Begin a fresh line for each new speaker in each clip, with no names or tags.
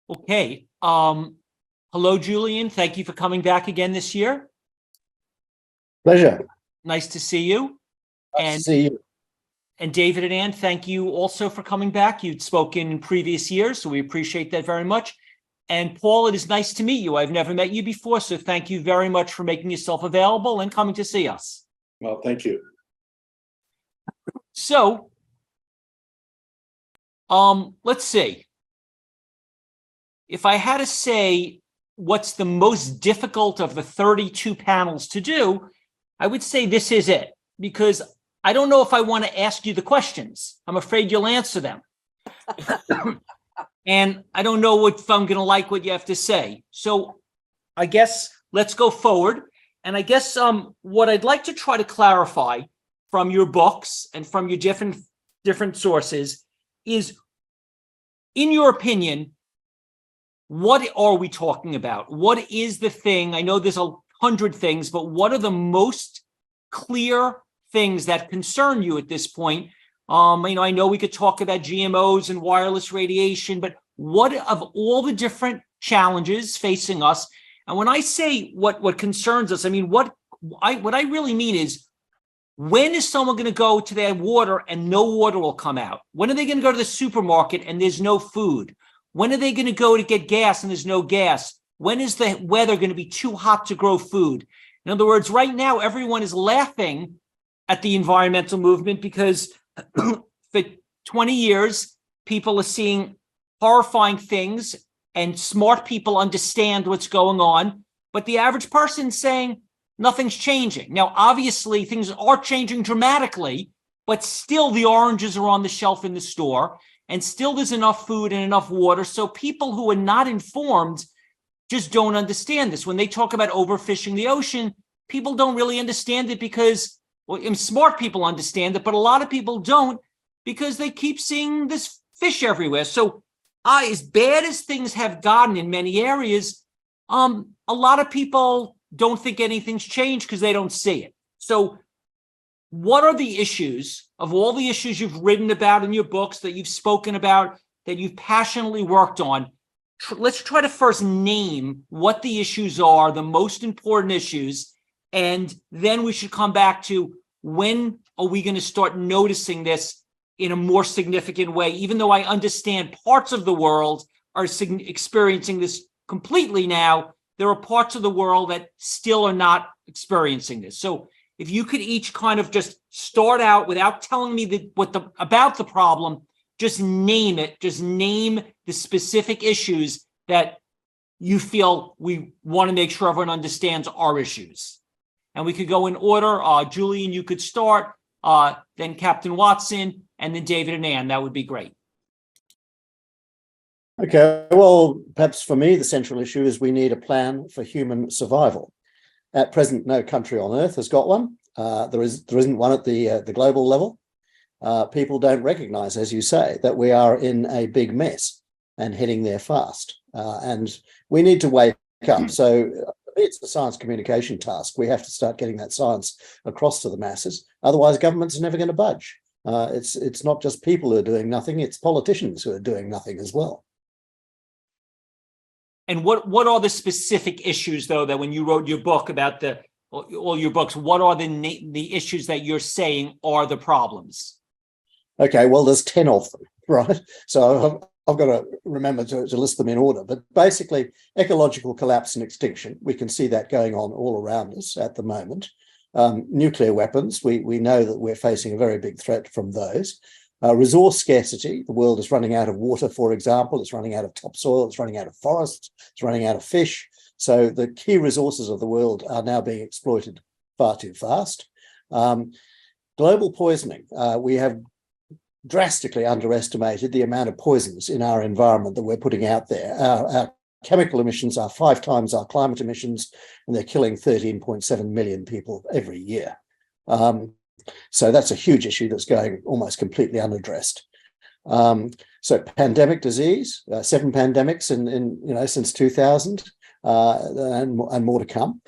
Okay. Hello, Julian. Thank you for coming back again this year.
Pleasure.
Nice to see you.
Nice to see you.
And David and Anne, thank you also for coming back. You'd spoken in previous years, so we appreciate that very much. And Paul, it is nice to meet you. I've never met you before, so thank you very much for making yourself available and coming to see us.
Well, thank you.
So, let's see. If I had to say what's the most difficult of the 32 panels to do, I would say this is it, because I don't know if I want to ask you the questions. I'm afraid you'll answer them. And I don't know if I'm going to like what you have to say. So I guess let's go forward. And I guess what I'd like to try to clarify from your books and from your different sources is, in your opinion, what are we talking about? What is the thing? I know there's 100 things, but what are the most clear things that concern you at this point? I know we could talk about GMOs and wireless radiation, but what of all the different challenges facing us? And when I say what concerns us, I mean, what I really mean is, when is someone going to go to their water and no water will come out? When are they going to go to the supermarket and there's no food? When are they going to go to get gas and there's no gas? When is the weather going to be too hot to grow food? In other words, right now, everyone is laughing at the environmental movement because for 20 years, people are seeing horrifying things and smart people understand what's going on. But the average person's saying nothing's changing. Now, obviously, things are changing dramatically, but still the oranges are on the shelf in the store. And still there's enough food and enough water. So people who are not informed just don't understand this. When they talk about overfishing the ocean, people don't really understand it because, well, smart people understand it, but a lot of people don't, because they keep seeing this fish everywhere. So as bad as things have gotten in many areas, a lot of people don't think anything's changed because they don't see it. So what are the issues of all the issues you've written about in your books, that you've spoken about, that you've passionately worked on? Let's try to first name what the issues are, the most important issues, and then we should come back to, when are we going to start noticing this in a more significant way? Even though I understand parts of the world are experiencing this completely now, there are parts of the world that still are not experiencing this. So if you could each kind of just start out without telling me about the problem, just name it, just name the specific issues that you feel we want to make sure everyone understands are issues. And we could go in order. Julian, you could start, then Captain Watson, and then David and Anne. That would be great.
Okay, well, perhaps for me, the central issue is we need a plan for human survival. At present, no country on earth has got one. There isn't one at the global level. People don't recognize, as you say, that we are in a big mess and heading there fast. And we need to wake up. So it's a science communication task. We have to start getting that science across to the masses. Otherwise, governments are never going to budge. It's not just people who are doing nothing, it's politicians who are doing nothing as well.
And what are the specific issues, though, that when you wrote your book about all your books, what are the issues that you're saying are the problems?
Okay, well, there's 10 of them, right? So I've got to remember to list them in order. But basically, ecological collapse and extinction, we can see that going on all around us at the moment. Nuclear weapons, we know that we're facing a very big threat from those. Resource scarcity, the world is running out of water, for example, it's running out of topsoil, it's running out of forests, it's running out of fish. So the key resources of the world are now being exploited far too fast. Global poisoning, we have drastically underestimated the amount of poisons in our environment that we're putting out there. Our chemical emissions are 5 times our climate emissions, and they're killing 13.7 million people every year. So that's a huge issue that's going almost completely unaddressed. So pandemic disease, 7 pandemics in since 2000, and more to come.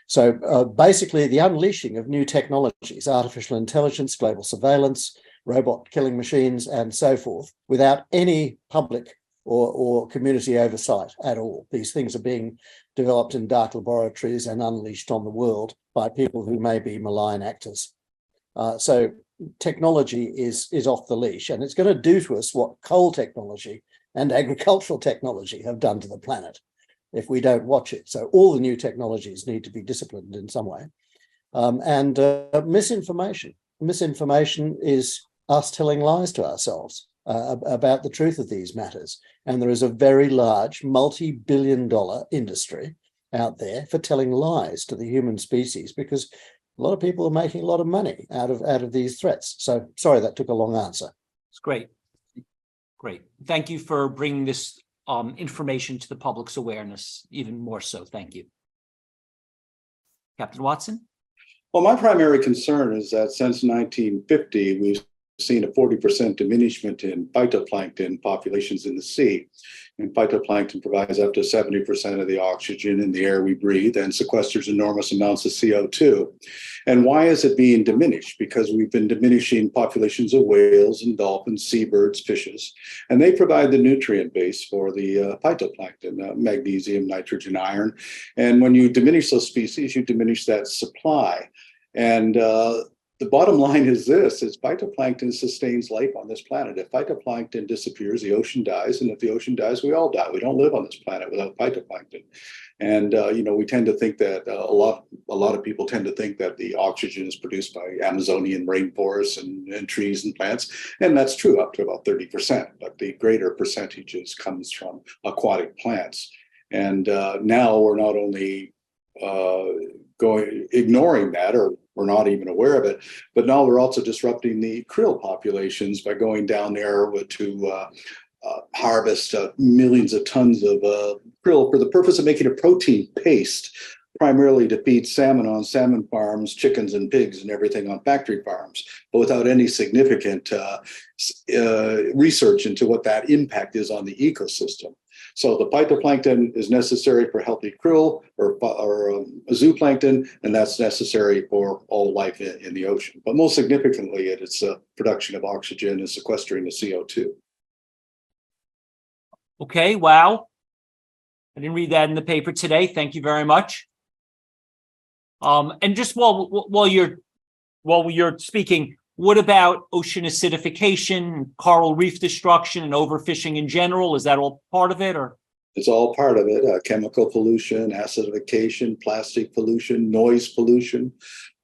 So basically, the unleashing of new technologies, artificial intelligence, global surveillance, robot killing machines, and so forth, without any public or community oversight at all. These things are being developed in dark laboratories and unleashed on the world by people who may be malign actors. So technology is off the leash, and it's going to do to us what coal technology and agricultural technology have done to the planet if we don't watch it. So all the new technologies need to be disciplined in some way. And misinformation. Misinformation is us telling lies to ourselves about the truth of these matters. And there is a very large multi-billion-dollar industry out there for telling lies to the human species, because a lot of people are making a lot of money out of these threats. So sorry, that took a long answer.
It's great. Great. Thank you for bringing this information to the public's awareness even more so. Thank you. Captain Watson?
Well, my primary concern is that since 1950, we've seen a 40% diminishment in phytoplankton populations in the sea. And phytoplankton provides up to 70% of the oxygen in the air we breathe and sequesters enormous amounts of CO2. And why is it being diminished? Because we've been diminishing populations of whales and dolphins, seabirds, fishes, and they provide the nutrient base for the phytoplankton, magnesium, nitrogen, iron. And when you diminish those species, you diminish that supply. And the bottom line is this, is phytoplankton sustains life on this planet. If phytoplankton disappears, the ocean dies. And if the ocean dies, we all die. We don't live on this planet without phytoplankton. And, we tend to think that a lot of people tend to think that the oxygen is produced by Amazonian rainforests and trees and plants. And that's true up to about 30%. But the greater percentages comes from aquatic plants. And now we're not only ignoring that, or we're not even aware of it, but now we're also disrupting the krill populations by going down there to harvest millions of tons of krill for the purpose of making a protein paste, primarily to feed salmon on salmon farms, chickens and pigs and everything on factory farms, but without any significant research into what that impact is on the ecosystem. So the phytoplankton is necessary for healthy krill or zooplankton, and that's necessary for all life in the ocean. But most significantly, it's a production of oxygen and sequestering the CO2.
Okay, wow. I didn't read that in the paper today. Thank you very much. And just while you're speaking, what about ocean acidification, coral reef destruction, and overfishing in general? Is that all part of it, or?
It's all part of it. Chemical pollution, acidification, plastic pollution, noise pollution.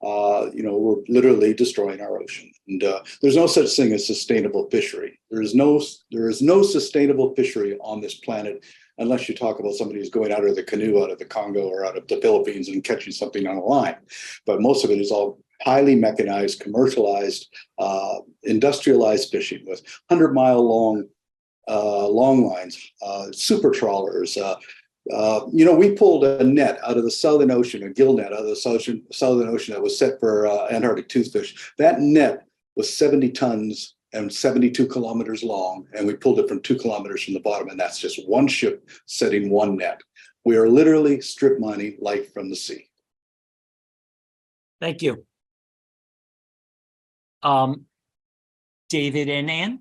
We're literally destroying our ocean. And there's no such thing as sustainable fishery. There is no sustainable fishery on this planet unless you talk about somebody who's going out of the canoe out of the Congo or out of the Philippines and catching something on a line. But most of it is all highly mechanized, commercialized, industrialized fishing with 100-mile long lines, super trawlers. We pulled a net out of the Southern Ocean, a gill net out of the Southern Ocean that was set for Antarctic toothfish. That net was 70 tons and 72 kilometers long, and we pulled it from 2 kilometers from the bottom, and that's just one ship setting one net. We are literally strip mining life from the sea.
Thank you. David and Anne?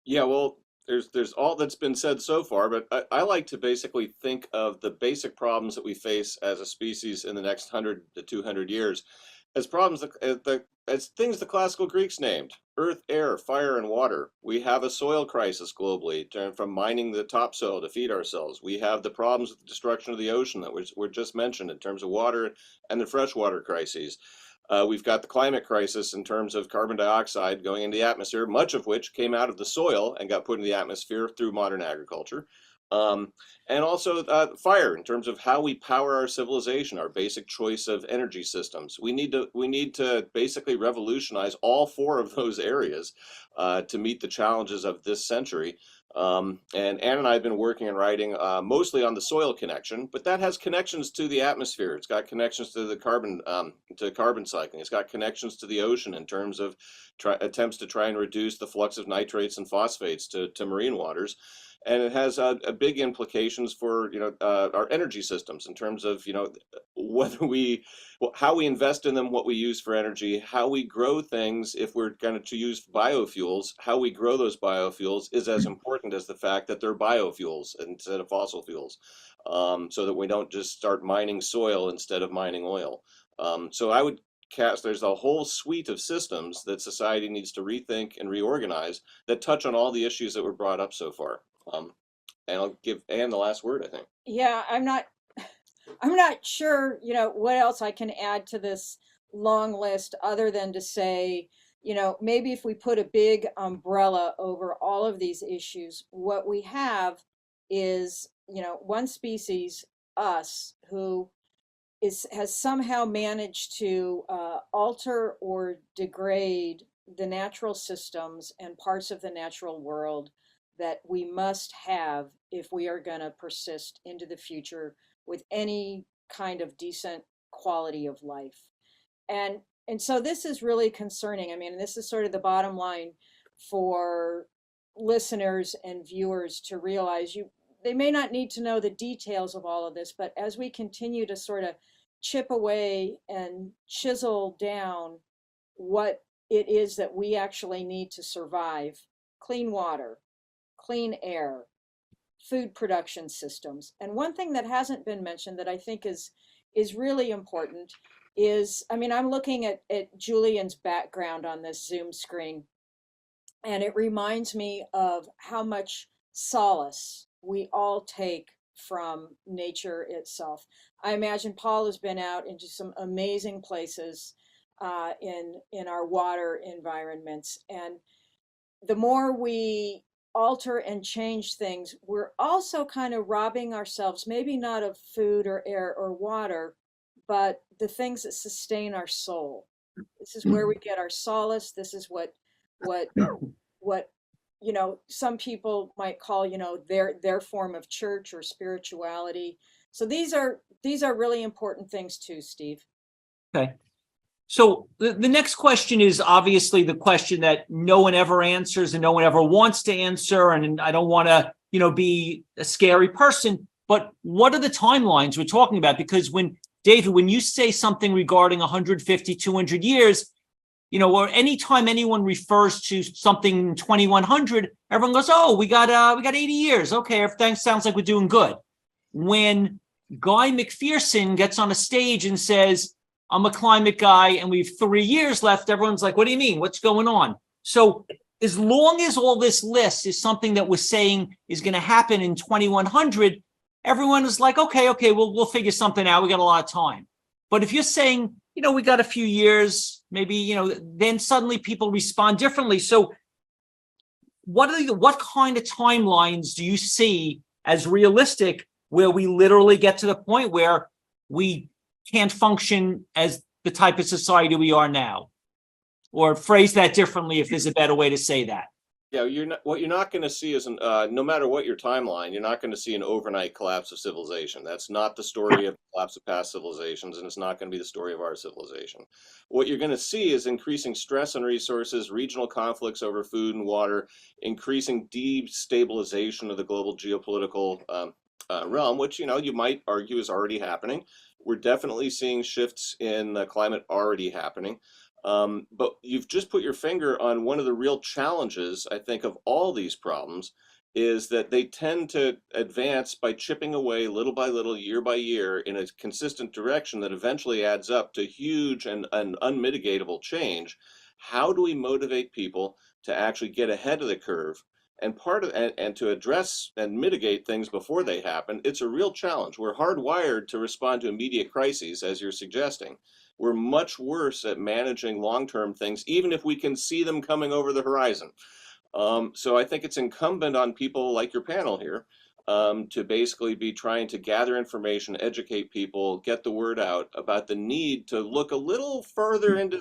Yeah, well, there's all that's been said so far, but I like to basically think of the basic problems that we face as a species in the next 100 to 200 years as problems as things the classical Greeks named: earth, air, fire, and water. We have a soil crisis globally, from mining the topsoil to feed ourselves. We have the problems with the destruction of the ocean that were just mentioned in terms of water and the freshwater crises. We've got the climate crisis in terms of carbon dioxide going into the atmosphere, much of which came out of the soil and got put in the atmosphere through modern agriculture. And also fire in terms of how we power our civilization, our basic choice of energy systems. We need to basically revolutionize all four of those areas to meet the challenges of this century. And Anne and I have been working and writing mostly on the soil connection, but that has connections to the atmosphere. It's got connections to the carbon cycling. It's got connections to the ocean in terms of attempts to try and reduce the flux of nitrates and phosphates to marine waters. And it has big implications for our energy systems in terms of whether we how we invest in them, what we use for energy, how we grow things. If we're going to use biofuels, how we grow those biofuels is as important as the fact that they're biofuels instead of fossil fuels, so that we don't just start mining soil instead of mining oil. So I would there's a whole suite of systems that society needs to rethink and reorganize that touch on all the issues that were brought up so far. And I'll give Anne the last word, I think.
Yeah, I'm not sure, what else I can add to this long list other than to say, maybe if we put a big umbrella over all of these issues, what we have is, one species, us, who has somehow managed to alter or degrade the natural systems and parts of the natural world that we must have if we are going to persist into the future with any kind of decent quality of life. And so this is really concerning. I mean, this is sort of the bottom line for listeners and viewers to realize they may not need to know the details of all of this, but as we continue to sort of chip away and chisel down what it is that we actually need to survive, clean water, clean air, food production systems. And one thing that hasn't been mentioned that I think is really important is, I mean, I'm looking at Julian's background on this Zoom screen, and it reminds me of how much solace we all take from nature itself. I imagine Paul has been out into some amazing places in our water environments. And the more we alter and change things, we're also kind of robbing ourselves, maybe not of food or air or water, but the things that sustain our soul. This is where we get our solace. This is what some people might call, their form of church or spirituality. So these are really important things too, Steve.
Okay. So the next question is obviously the question that no one ever answers and no one ever wants to answer. And I don't want to, be a scary person, but what are the timelines we're talking about? Because when you say something regarding 150, 200 years, or anytime anyone refers to something in 2100, everyone goes, oh, we got 80 years. Okay, everything sounds like we're doing good. When Guy McPherson gets on a stage and says, I'm a climate guy and we have 3 years left, everyone's like, what do you mean? What's going on? So as long as all this list is something that we're saying is going to happen in 2100, everyone is like, okay, we'll figure something out. We got a lot of time. But if you're saying, we got a few years, maybe, then suddenly people respond differently. So what kind of timelines do you see as realistic where we literally get to the point where we can't function as the type of society we are now? Or phrase that differently if there's a better way to say that.
Yeah, what you're not going to see is, no matter what your timeline, you're not going to see an overnight collapse of civilization. That's not the story of the collapse of past civilizations, and it's not going to be the story of our civilization. What you're going to see is increasing stress on resources, regional conflicts over food and water, increasing destabilization of the global geopolitical realm, which, you might argue is already happening. We're definitely seeing shifts in the climate already happening. But you've just put your finger on one of the real challenges, I think, of all these problems, is that they tend to advance by chipping away little by little, year by year, in a consistent direction that eventually adds up to huge and unmitigatable change. How do we motivate people to actually get ahead of the curve and to address and mitigate things before they happen? It's a real challenge. We're hardwired to respond to immediate crises, as you're suggesting. We're much worse at managing long-term things, even if we can see them coming over the horizon. So I think it's incumbent on people like your panel here to basically be trying to gather information, educate people, get the word out about the need to look a little further into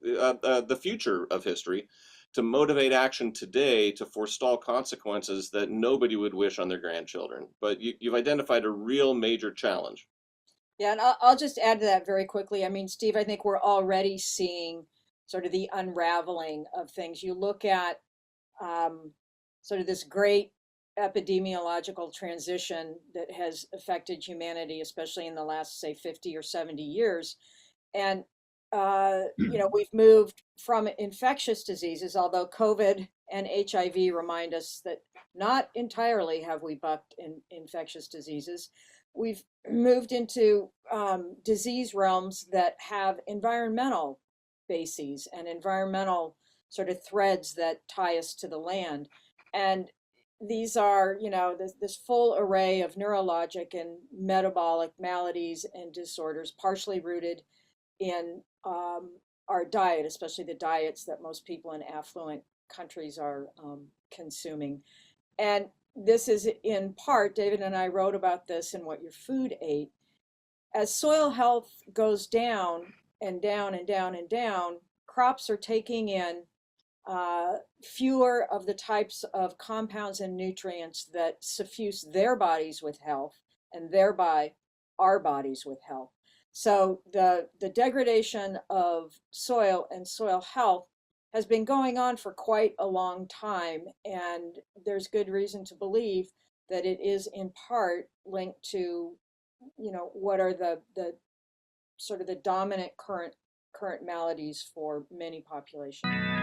the future of history, to motivate action today to forestall consequences that nobody would wish on their grandchildren. But you've identified a real major challenge.
Yeah, and I'll just add to that very quickly. I mean, Steve, I think we're already seeing sort of the unraveling of things. You look at sort of this great epidemiological transition that has affected humanity, especially in the last, say, 50 or 70 years. And, we've moved from infectious diseases, although COVID and HIV remind us that not entirely have we bucked in infectious diseases. We've moved into disease realms that have environmental bases and environmental sort of threads that tie us to the land. And these are, this full array of neurologic and metabolic maladies and disorders, partially rooted in our diet, especially the diets that most people in affluent countries are consuming. And this is in part, David and I wrote about this in What Your Food Ate. As soil health goes down and down and down and down, crops are taking in fewer of the types of compounds and nutrients that suffuse their bodies with health and thereby our bodies with health. So the degradation of soil and soil health has been going on for quite a long time, and there's good reason to believe that it is in part linked to, what are the sort of the dominant current maladies for many populations.